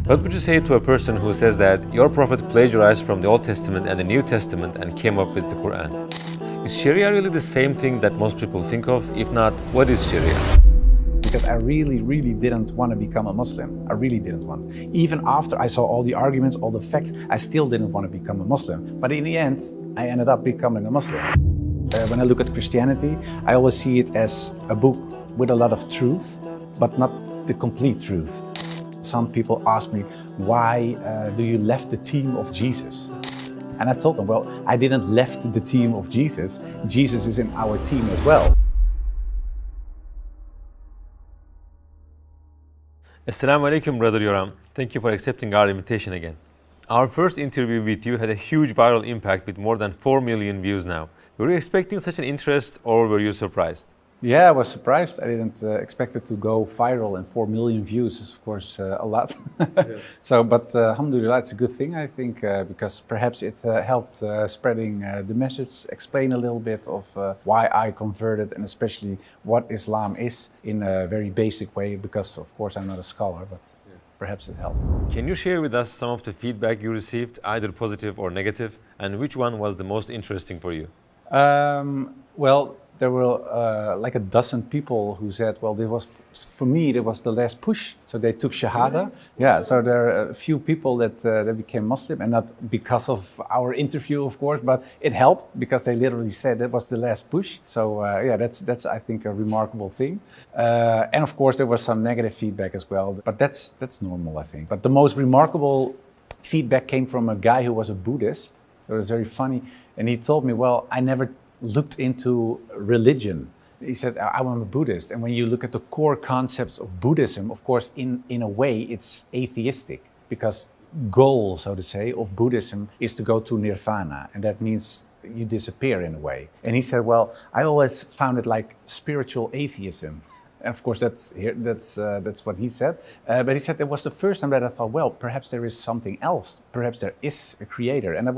What would you say to a person who says that your prophet plagiarized from the Old Testament and the New Testament and came up with the Quran? Is Sharia really the same thing that most people think of? If not, what is Sharia? Because I really didn't want to become a Muslim. I really didn't want. Even after I saw all the arguments, all the facts, I still didn't want to become a Muslim. But in the end, I ended up becoming a Muslim. When I look at Christianity, I always see it as a book with a lot of truth, but not the complete truth. Some people ask me, why do you left the team of Jesus? And I told them, well, I didn't left the team of Jesus. Jesus is in our team as well. Assalamu alaikum, Brother Yoram. Thank you for accepting our invitation again. Our first interview with you had a huge viral impact with more than 4 million views now. Were you expecting such an interest or were you surprised? Yeah, I was surprised. I didn't expect it to go viral, and 4 million views is, of course, a lot. Yeah. But alhamdulillah, it's a good thing, I think, because perhaps it helped spreading the message, explain a little bit of why I converted, and especially what Islam is in a very basic way, because, of course, I'm not a scholar, but perhaps it helped. Can you share with us some of the feedback you received, either positive or negative, and which one was the most interesting for you? Well, there were like a dozen people who said, well, for me, it was the last push. So they took Shahada. Yeah, so there are a few people that became Muslim, and not because of our interview, of course, but it helped because they literally said that was the last push. So yeah, that's I think a remarkable thing. And of course, there was some negative feedback as well, but that's normal, I think. But the most remarkable feedback came from a guy who was a Buddhist. So it was very funny. And he told me, well, I never looked into religion. He said, I'm a Buddhist. And when you look at the core concepts of Buddhism, of course, in a way, it's atheistic, because goal, so to say, of Buddhism is to go to nirvana. And that means you disappear in a way. And he said, well, I always found it like spiritual atheism. And of course, that's what he said. But he said it was the first time that I thought, well, perhaps there is something else. Perhaps there is a creator. And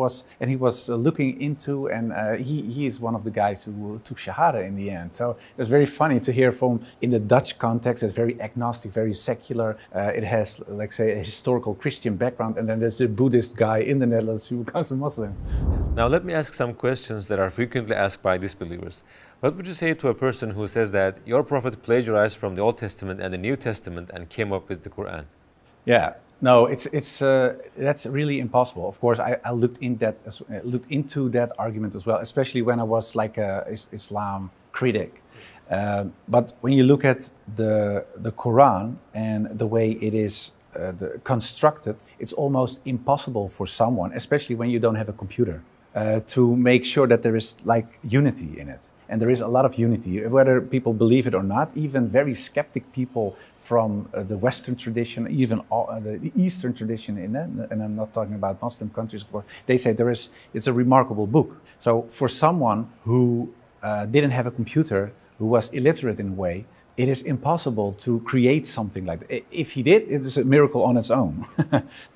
he was looking into, and he is one of the guys who took Shahada in the end. So it was very funny to hear from, in the Dutch context, it's very agnostic, very secular. It has, like say, a historical Christian background. And then there's a Buddhist guy in the Netherlands who becomes a Muslim. Now let me ask some questions that are frequently asked by disbelievers. What would you say to a person who says that your prophet plagiarized from the Old Testament and the New Testament and came up with the Quran? Yeah, no, that's really impossible. Of course, I looked into that argument as well, especially when I was like a Islam critic. But when you look at the Quran and the way it is constructed, it's almost impossible for someone, especially when you don't have a computer, to make sure that there is like unity in it. And there is a lot of unity, whether people believe it or not. Even very skeptic people from the Western tradition, even the Eastern tradition in it, and I'm not talking about Muslim countries, of course, they say it's a remarkable book. So for someone who didn't have a computer, who was illiterate in a way, it is impossible to create something like that. If he did, it is a miracle on its own.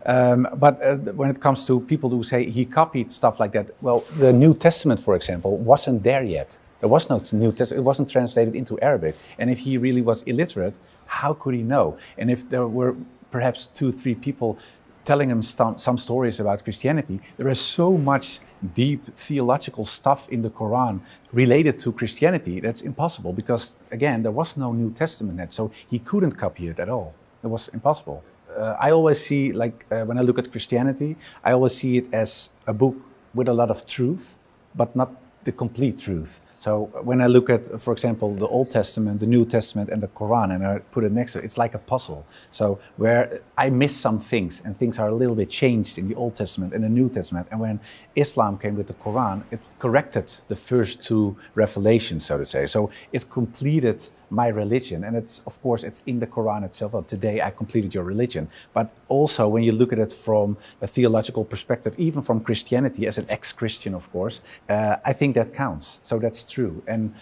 But when it comes to people who say he copied stuff like that, well, the New Testament, for example, wasn't there yet. There was no New Testament, it wasn't translated into Arabic. And if he really was illiterate, how could he know? And if there were perhaps 2 or 3 people telling him some stories about Christianity, there is so much deep theological stuff in the Quran related to Christianity that's impossible, because again, there was no New Testament yet, so he couldn't copy it at all. It was impossible. I always see, like when I look at Christianity, I always see it as a book with a lot of truth, but not the complete truth. So when I look at, for example, the Old Testament, the New Testament, and the Quran, and I put it next to it, it's like a puzzle. So where I miss some things, and things are a little bit changed in the Old Testament and the New Testament. And when Islam came with the Quran, it corrected the first 2 revelations, so to say. So it completed my religion. And it's, of course, it's in the Quran itself. Well, today I completed your religion. But also when you look at it from a theological perspective, even from Christianity, as an ex-Christian, of course, I think that counts. So that's true. And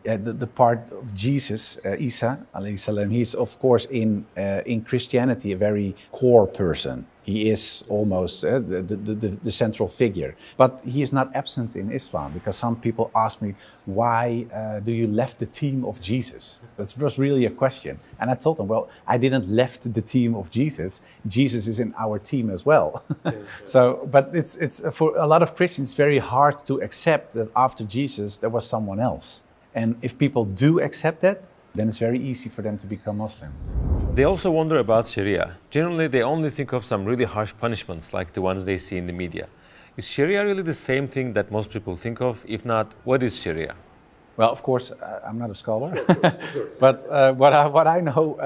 the part of Jesus, Isa, alayhi salam, he's of course in Christianity a very core person. He is almost the central figure. But he is not absent in Islam, because some people ask me, why do you left the team of Jesus? That was really a question. And I told them, well, I didn't left the team of Jesus. Jesus is in our team as well. So, but it's for a lot of Christians, very hard to accept that after Jesus, there was someone else. And if people do accept that, then it's very easy for them to become Muslim. They also wonder about Sharia. Generally, they only think of some really harsh punishments like the ones they see in the media. Is Sharia really the same thing that most people think of? If not, what is Sharia? Well, of course, I'm not a scholar, but what I know,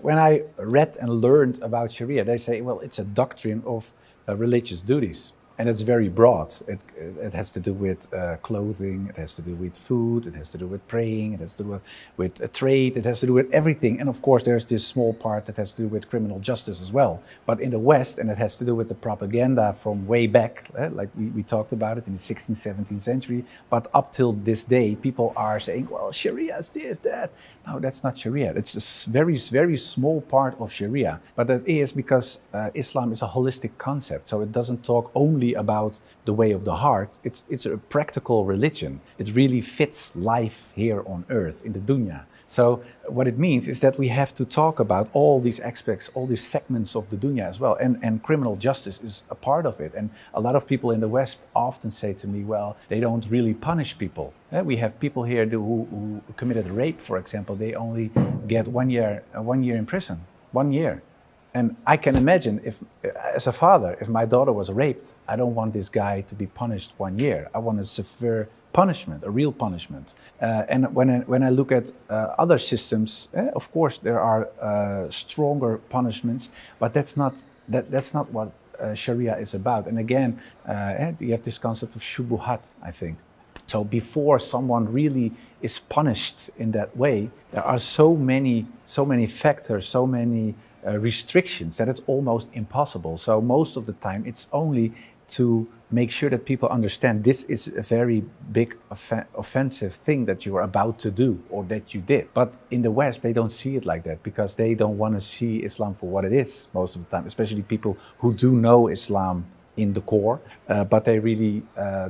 when I read and learned about Sharia, they say, well, it's a doctrine of religious duties. And it's very broad. It has to do with clothing, it has to do with food, it has to do with praying, it has to do with trade, it has to do with everything. And of course, there's this small part that has to do with criminal justice as well. But in the West, and it has to do with the propaganda from way back, like we talked about it in the 16th, 17th century. But up till this day, people are saying, well, Sharia is this, that. No, that's not Sharia. It's a very, very small part of Sharia. But it is because Islam is a holistic concept. So it doesn't talk only about the way of the heart. It's a practical religion. It really fits life here on earth, in the dunya. So what it means is that we have to talk about all these aspects, all these segments of the dunya as well. And criminal justice is a part of it. And a lot of people in the West often say to me, well, they don't really punish people. We have people here who committed rape, for example. They only get 1 year in prison, 1 year. And I can imagine, if, as a father, if my daughter was raped, I don't want this guy to be punished 1 year. I want a severe punishment, a real punishment. And when I look at other systems, of course there are stronger punishments, but that's not what Sharia is about. And again, you have this concept of shubuhat, I think. So before someone really is punished in that way, there are so many factors, so many restrictions that it's almost impossible. So most of the time it's only to make sure that people understand this is a very big offensive thing that you are about to do or that you did. But in the West, they don't see it like that, because they don't want to see Islam for what it is most of the time, especially people who do know Islam in the core, but they really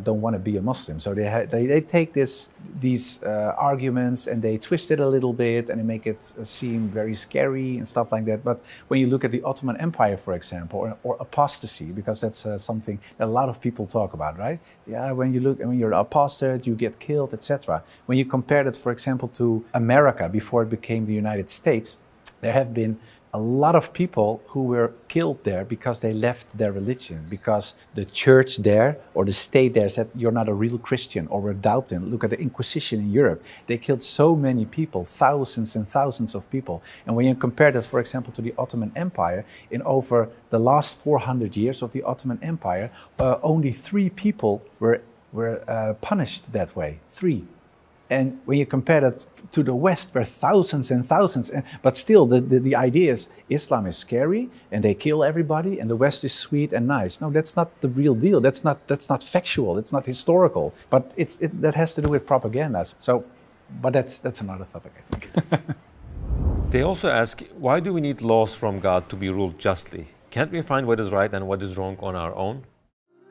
don't want to be a Muslim. So they take these arguments and they twist it a little bit and they make it seem very scary and stuff like that. But when you look at the Ottoman Empire, for example, or apostasy, because that's something that a lot of people talk about, right? Yeah, when you're an apostate, you get killed, etc. When you compare that, for example, to America before it became the United States, there have been a lot of people who were killed there because they left their religion, because the church there or the state there said you're not a real Christian or were doubting. Look at the Inquisition in Europe. They killed so many people, thousands and thousands of people. And when you compare that, for example, to the Ottoman Empire, in over the last 400 years of the Ottoman Empire, only 3 people were punished that way. 3. And when you compare that to the West, where thousands and thousands, but still the idea is Islam is scary and they kill everybody, and the West is sweet and nice. No, that's not the real deal. That's not factual. It's not historical. But that has to do with propaganda. So, but that's another topic, I think. They also ask, why do we need laws from God to be ruled justly? Can't we find what is right and what is wrong on our own?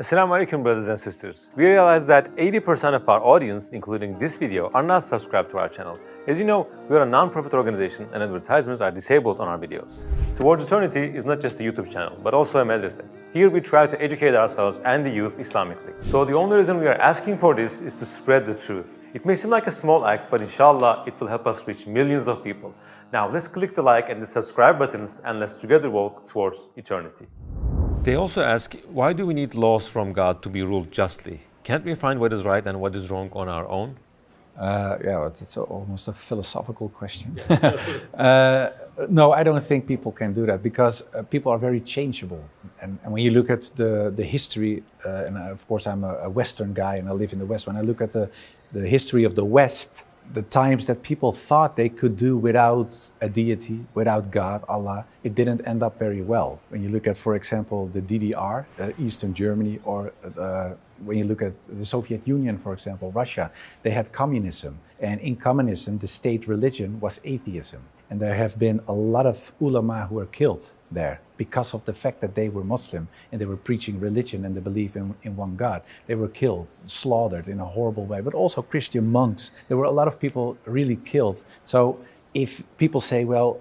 Assalamu alaikum, brothers and sisters. We realize that 80% of our audience, including this video, are not subscribed to our channel. As you know, we are a non-profit organization and advertisements are disabled on our videos. Towards Eternity is not just a YouTube channel, but also a madrasa. Here we try to educate ourselves and the youth Islamically. So the only reason we are asking for this is to spread the truth. It may seem like a small act, but inshallah, it will help us reach millions of people. Now let's click the like and the subscribe buttons and let's together walk towards eternity. They also ask, why do we need laws from God to be ruled justly? Can't we find what is right and what is wrong on our own? It's almost a philosophical question. No, I don't think people can do that, because people are very changeable. And when you look at the history, and of course I'm a Western guy and I live in the West, when I look at the history of the West, the times that people thought they could do without a deity, without God, Allah, it didn't end up very well. When you look at, for example, the DDR, Eastern Germany, or when you look at the Soviet Union, for example, Russia, they had communism. And in communism, the state religion was atheism. And there have been a lot of ulama who were killed there because of the fact that they were Muslim and they were preaching religion and the belief in one God. They were killed, slaughtered in a horrible way, but also Christian monks. There were a lot of people really killed. So if people say, well,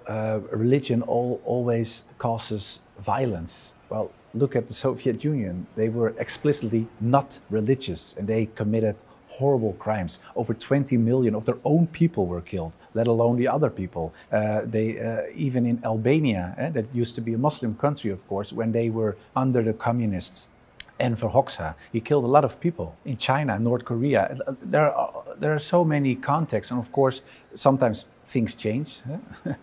religion always causes violence, well, look at the Soviet Union. They were explicitly not religious and they committed horrible crimes. Over 20 million of their own people were killed, let alone the other people. Even in Albania, that used to be a Muslim country, of course, when they were under the communists, Enver Hoxha, he killed a lot of people. In China, North Korea, there are so many contexts, and of course, sometimes things change,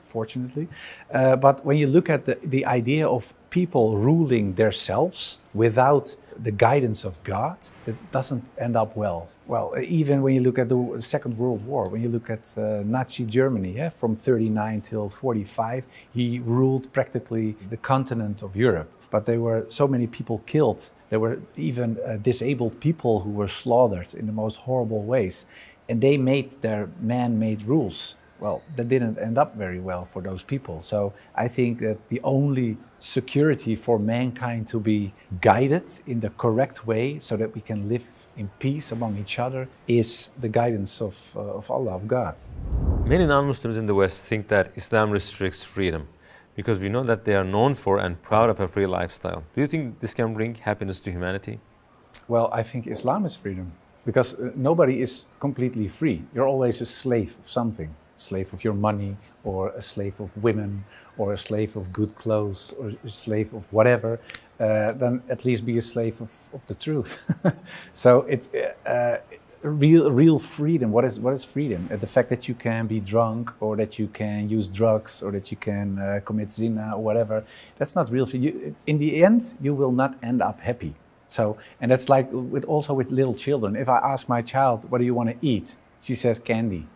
fortunately. But when you look at the idea of people ruling themselves without the guidance of God, it doesn't end up well. Well, even when you look at the Second World War, when you look at Nazi Germany, from 39 till 45, he ruled practically the continent of Europe. But there were so many people killed. There were even disabled people who were slaughtered in the most horrible ways. And they made their man-made rules. Well, that didn't end up very well for those people. So I think that the only security for mankind to be guided in the correct way so that we can live in peace among each other is the guidance of Allah, of God. Many non-Muslims in the West think that Islam restricts freedom because we know that they are known for and proud of a free lifestyle. Do you think this can bring happiness to humanity? Well, I think Islam is freedom because nobody is completely free. You're always a slave of something. Slave of your money, or a slave of women, or a slave of good clothes, or a slave of whatever, then at least be a slave of the truth. So it's real freedom. What is freedom? The fact that you can be drunk, or that you can use drugs, or that you can commit zina, or whatever. That's not real freedom. In the end, you will not end up happy. So, and that's like also with little children. If I ask my child, "What do you want to eat?" She says, "Candy."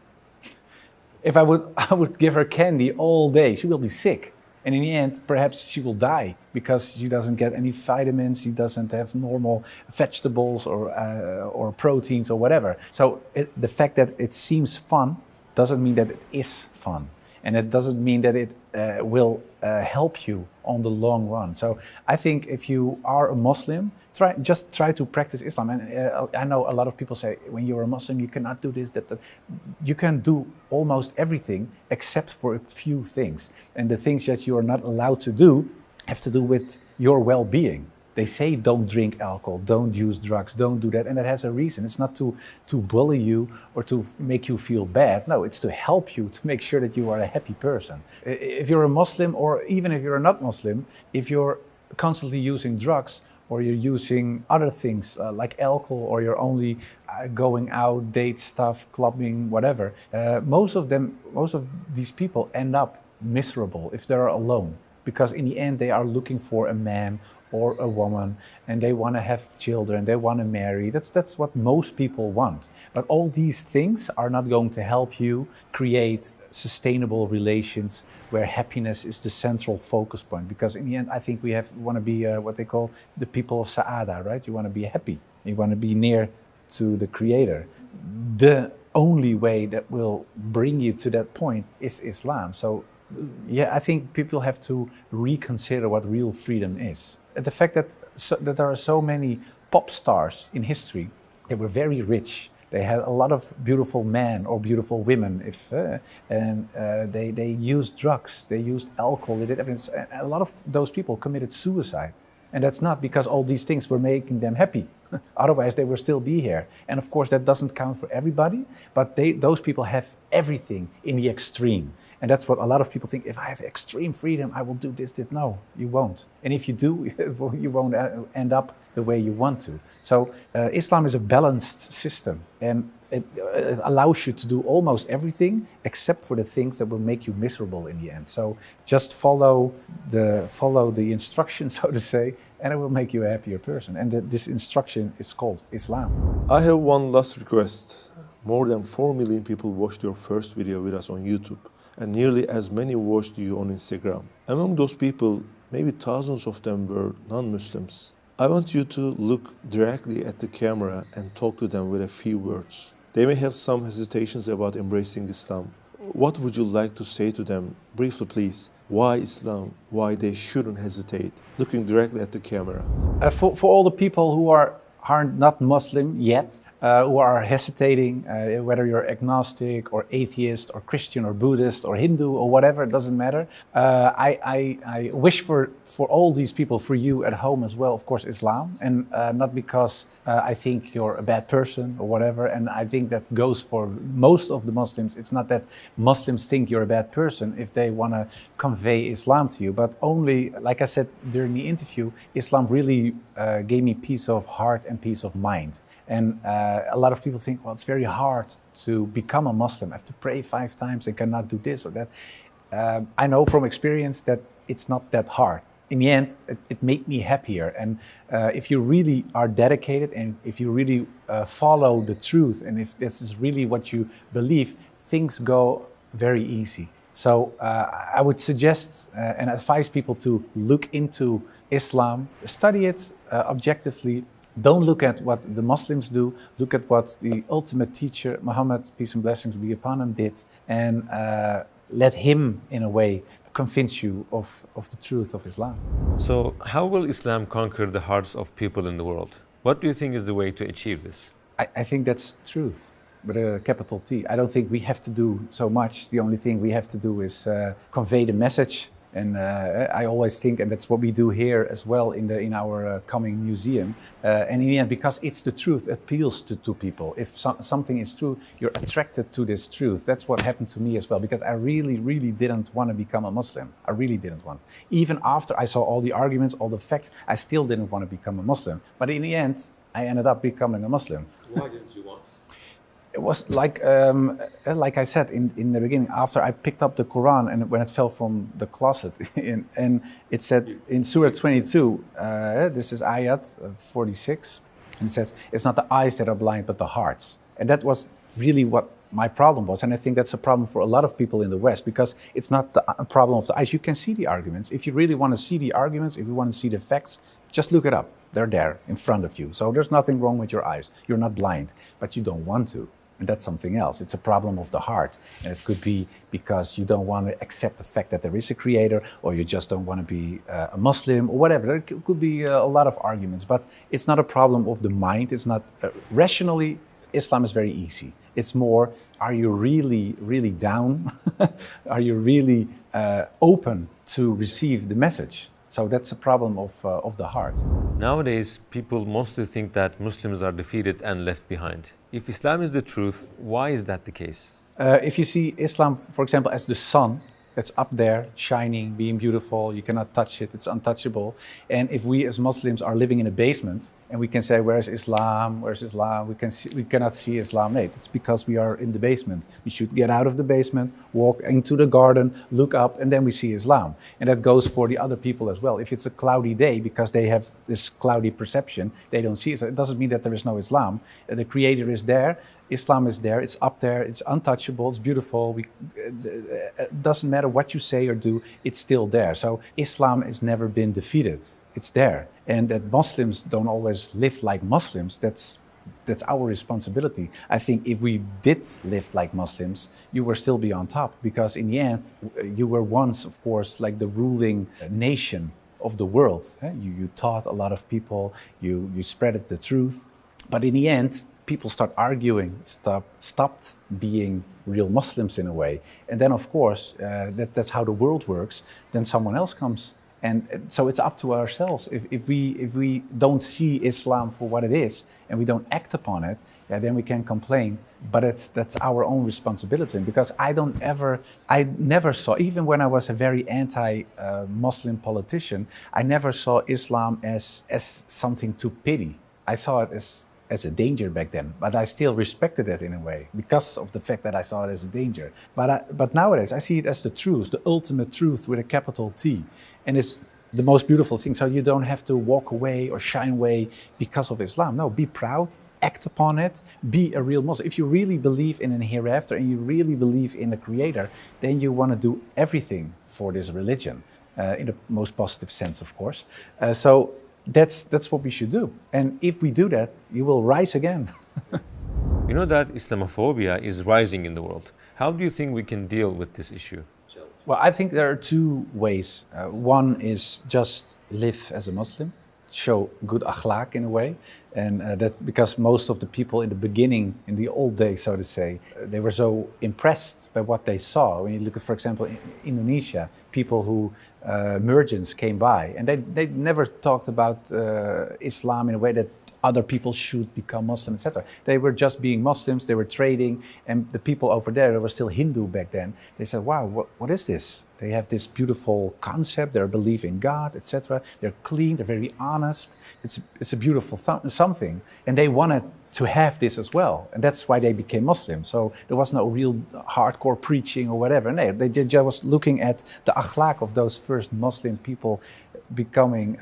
If I would give her candy all day, she will be sick. And in the end, perhaps she will die because she doesn't get any vitamins, she doesn't have normal vegetables or proteins or whatever. So the fact that it seems fun doesn't mean that it is fun. And it doesn't mean that it will help you on the long run. So I think if you are a Muslim, just try to practice Islam. And I know a lot of people say, when you're a Muslim, you cannot do this, that. You can do almost everything except for a few things. And the things that you are not allowed to do have to do with your well-being. They say don't drink alcohol, don't use drugs, don't do that. And that has a reason. It's not to bully you or to make you feel bad. No, it's to help you to make sure that you are a happy person. If you're a Muslim, or even if you're not Muslim, if you're constantly using drugs or you're using other things like alcohol, or you're only going out, date stuff, clubbing, whatever, most of these people end up miserable if they're alone. Because in the end, they are looking for a man or a woman, and they want to have children, they want to marry. That's what most people want. But all these things are not going to help you create sustainable relations where happiness is the central focus point. Because in the end, I think we want to be what they call the people of Sa'ada, right? You want to be happy. You want to be near to the Creator. The only way that will bring you to that point is Islam. So yeah, I think people have to reconsider what real freedom is. The fact that there are so many pop stars in history, they were very rich. They had a lot of beautiful men or beautiful women, they used drugs, they used alcohol, they did everything. A lot of those people committed suicide. And that's not because all these things were making them happy. Otherwise, they would still be here. And of course, that doesn't count for everybody, but those people have everything in the extreme. And that's what a lot of people think. If I have extreme freedom, I will do this. No, you won't. And if you do, you won't end up the way you want to. So Islam is a balanced system, and it allows you to do almost everything except for the things that will make you miserable in the end. So just follow the instructions, so to say, and it will make you a happier person. And this instruction is called Islam. I have one last request. More than 4 million people watched your first video with us on YouTube, and nearly as many watched you on Instagram. Among those people, maybe thousands of them were non-Muslims. I want you to look directly at the camera and talk to them with a few words. They may have some hesitations about embracing Islam. what would you like to say to them? Briefly, please. Why Islam? Why they shouldn't hesitate? Looking directly at the camera. For all the people who are not Muslim yet, who are hesitating, whether you're agnostic or atheist or Christian or Buddhist or Hindu or whatever, it doesn't matter. I wish for all these people, for you at home as well, of course, Islam, and not because I think you're a bad person or whatever, and I think that goes for most of the Muslims. It's not that Muslims think you're a bad person if they want to convey Islam to you, but only, like I said during the interview, Islam really gave me peace of heart and peace of mind. And a lot of people think, well, it's very hard to become a Muslim. I have to pray 5 times, I cannot do this or that. I know from experience that it's not that hard. In the end, it made me happier. And if you really are dedicated and if you really follow the truth and if this is really what you believe, things go very easy. So I would suggest and advise people to look into Islam, study it objectively. Don't look at what the Muslims do, look at what the ultimate teacher, Muhammad, peace and blessings be upon him, did, and let him, in a way, convince you of the truth of Islam. So, how will Islam conquer the hearts of people in the world? What do you think is the way to achieve this? I think that's truth, with a capital T. I don't think we have to do so much. The only thing we have to do is convey the message. And I always think, and that's what we do here as well in our coming museum. And in the end, because it's the truth, it appeals to people. If something is true, you're attracted to this truth. That's what happened to me as well, because I really didn't want to become a Muslim. I really didn't want. Even after I saw all the arguments, all the facts, I still didn't want to become a Muslim. But in the end, I ended up becoming a Muslim. Why didn't you want? It was like I said in the beginning, after I picked up the Quran and when it fell from the closet, and it said in Surah 22, this is ayat 46, and it says, it's not the eyes that are blind, but the hearts. And that was really what my problem was. And I think that's a problem for a lot of people in the West, because it's not the problem of the eyes. You can see the arguments. If you really want to see the arguments, if you want to see the facts, just look it up. They're there in front of you. So there's nothing wrong with your eyes. You're not blind, but you don't want to. And that's something else. It's a problem of the heart. And it could be because you don't want to accept the fact that there is a creator, or you just don't want to be a Muslim, or whatever. There could be a lot of arguments, but it's not a problem of the mind. It's not, rationally, Islam is very easy. It's more, are you really down? Are you really open to receive the message? So that's a problem of the heart. Nowadays, people mostly think that Muslims are defeated and left behind. If Islam is the truth, why is that the case? If you see Islam, for example, as the sun, that's up there, shining, being beautiful, you cannot touch it, it's untouchable. And if we as Muslims are living in a basement, and we can say, where's Islam, where's Islam? We cannot see Islam. No, it's because we are in the basement. We should get out of the basement, walk into the garden, look up, and then we see Islam. And that goes for the other people as well. If it's a cloudy day, because they have this cloudy perception, they don't see it. So it doesn't mean that there is no Islam. The Creator is there. Islam is there, it's up there, it's untouchable, it's beautiful. It doesn't matter what you say or do, it's still there. So Islam has never been defeated, it's there. And that Muslims don't always live like Muslims, that's our responsibility. I think if we did live like Muslims, you will still be on top, because in the end, you were once, of course, like the ruling nation of the world. You taught a lot of people, you spread the truth, but in the end, people start arguing, stopped being real Muslims in a way. And then, of course, that's how the world works. Then someone else comes. And so it's up to ourselves. If we don't see Islam for what it is, and we don't act upon it, then we can complain. But that's our own responsibility. Because I never saw, even when I was a very anti-Muslim politician, I never saw Islam as something to pity. I saw it as a danger back then, but I still respected it in a way because of the fact that I saw it as a danger. But nowadays I see it as the truth, the ultimate truth with a capital T, and it's the most beautiful thing. So you don't have to walk away or shine away because of Islam. No, be proud, act upon it, be a real Muslim. If you really believe in a hereafter and you really believe in a Creator, then you want to do everything for this religion, in the most positive sense, of course. So that's what we should do. And if we do that, you will rise again. You know that Islamophobia is rising in the world. How do you think we can deal with this issue? Well, I think there are two ways. One is just live as a Muslim, show good akhlaq in a way. And that's because most of the people in the beginning, in the old days, so to say, they were so impressed by what they saw. When you look at, for example, in Indonesia, people who, merchants came by, and they never talked about Islam in a way that other people should become Muslim, etc. They were just being Muslims, they were trading, and the people over there, they were still Hindu back then, they said, wow, what is this? They have this beautiful concept, they believe in God, etc. They're clean, they're very honest. It's a beautiful something. And they wanted to have this as well. And that's why they became Muslim. So there was no real hardcore preaching or whatever. No, they just was looking at the akhlaq of those first Muslim people becoming,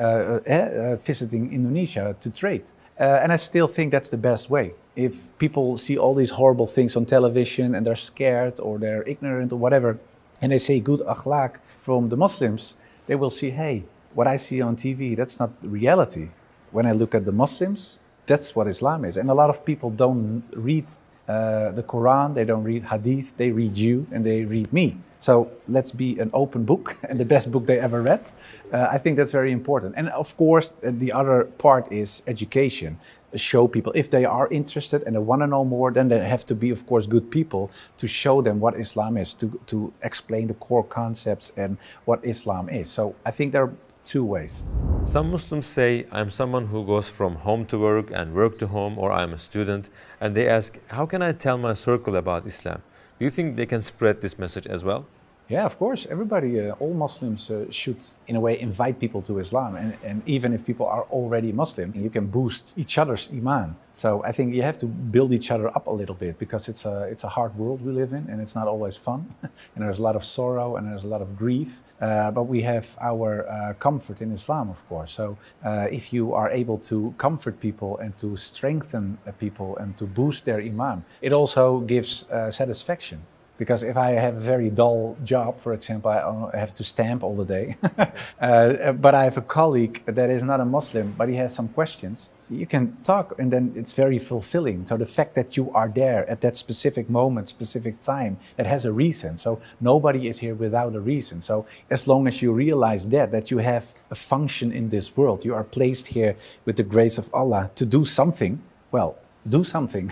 visiting Indonesia to trade. And I still think that's the best way. If people see all these horrible things on television and they're scared or they're ignorant or whatever, and they say good akhlaq from the Muslims, they will see, hey, what I see on TV, that's not the reality. When I look at the Muslims, that's what Islam is. And a lot of people don't read the Quran, they don't read Hadith, they read you and they read me. So let's be an open book and the best book they ever read. I think that's very important. And of course, the other part is education. Show people, if they are interested and they want to know more, then they have to be, of course, good people to show them what Islam is, to explain the core concepts and what Islam is. So I think there are two ways. Some Muslims say, I'm someone who goes from home to work and work to home, or I'm a student, and they ask, how can I tell my circle about Islam? Do you think they can spread this message as well? Yeah, of course. Everybody, all Muslims should, in a way, invite people to Islam. And even if people are already Muslim, you can boost each other's iman. So I think you have to build each other up a little bit because it's a hard world we live in and it's not always fun. And there's a lot of sorrow and there's a lot of grief. But we have our comfort in Islam, of course. So if you are able to comfort people and to strengthen people and to boost their iman, it also gives satisfaction. Because if I have a very dull job, for example, I have to stamp all the day, but I have a colleague that is not a Muslim, but he has some questions, you can talk and then it's very fulfilling. So the fact that you are there at that specific moment, specific time, that has a reason. So nobody is here without a reason. So as long as you realize that you have a function in this world, you are placed here with the grace of Allah to do something, well, do something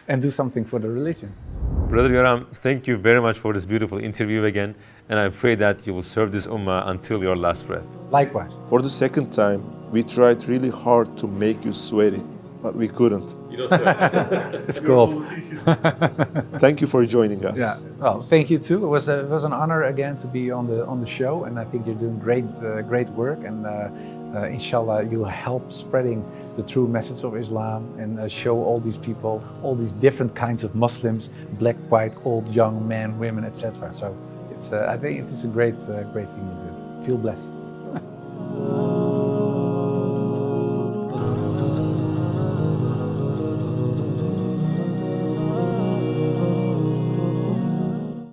and do something for the religion. Brother Yoram, thank you very much for this beautiful interview again, and I pray that you will serve this ummah until your last breath. Likewise. For the second time, we tried really hard to make you sweaty, but we couldn't. You don't sweat. It's cold. Thank you for joining us. Yeah. Well, thank you too. It was an honor again to be on the show, and I think you're doing great work. And inshallah, you'll help spreading the true message of Islam and show all these people, all these different kinds of Muslims, black, white, old, young, men, women, etc. So it's I think it's a great thing you do. Feel blessed.